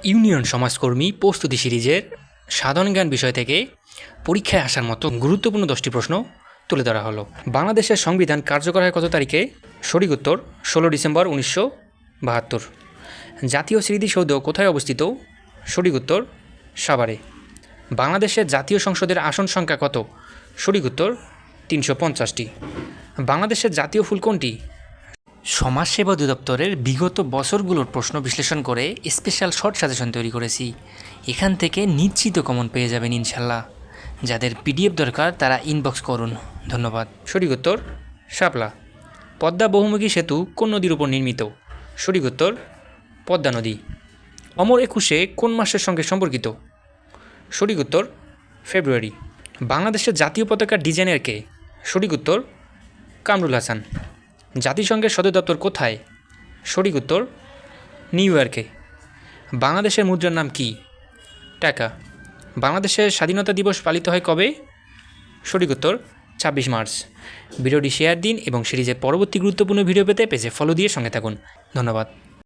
Union সমাজকর্মী প্রস্তুতি সিরিজের সাধারণ জ্ঞান বিষয় থেকে পরীক্ষায় আসার মতো গুরুত্বপূর্ণ 10টি প্রশ্ন তুলে ধরা হলো। বাংলাদেশের সংবিধান কার্যকর হয় কত তারিখে? সঠিক উত্তর 16 ডিসেম্বর 1972। জাতীয় স্মৃতিসৌধ কোথায় অবস্থিত? সঠিক উত্তর সাভারে। বাংলাদেশের জাতীয় সংসদের আসন সংখ্যা কত? সঠিক উত্তর 350টি। বাংলাদেশের জাতীয় ফুল কোনটি? সমাজসেবা অধিদপ্তরের বিগত বছরগুলোর প্রশ্ন বিশ্লেষণ করে স্পেশাল শর্ট সাজেশন তৈরি করেছি। এখান থেকে নিশ্চিত কমন পেয়ে যাবেন ইনশাল্লাহ। যাদের পিডিএফ দরকার তারা ইনবক্স করুন। ধন্যবাদ। সঠিক উত্তর শাপলা। পদ্মা বহুমুখী সেতু কোন নদীর উপর নির্মিত? সঠিক উত্তর পদ্মা নদী। অমর একুশে কোন মাসের সঙ্গে সম্পর্কিত? সঠিক উত্তর ফেব্রুয়ারি। বাংলাদেশের জাতীয় পতাকার ডিজাইনার কে? সঠিক উত্তর কামরুল হাসান। জাতিসংঘের সদর দপ্তর কোথায়? সঠিক উত্তর নিউ ইয়র্কে। বাংলাদেশের মুদ্রার নাম কি? টাকা। বাংলাদেশের স্বাধীনতা দিবস পালিত হয় কবে? সঠিক উত্তর 26 মার্চ। ভিডিওটি শেয়ার দিন এবং সিরিজের পরবর্তী গুরুত্বপূর্ণ ভিডিও পেতে পেজে ফলো দিয়ে সঙ্গে থাকুন। ধন্যবাদ।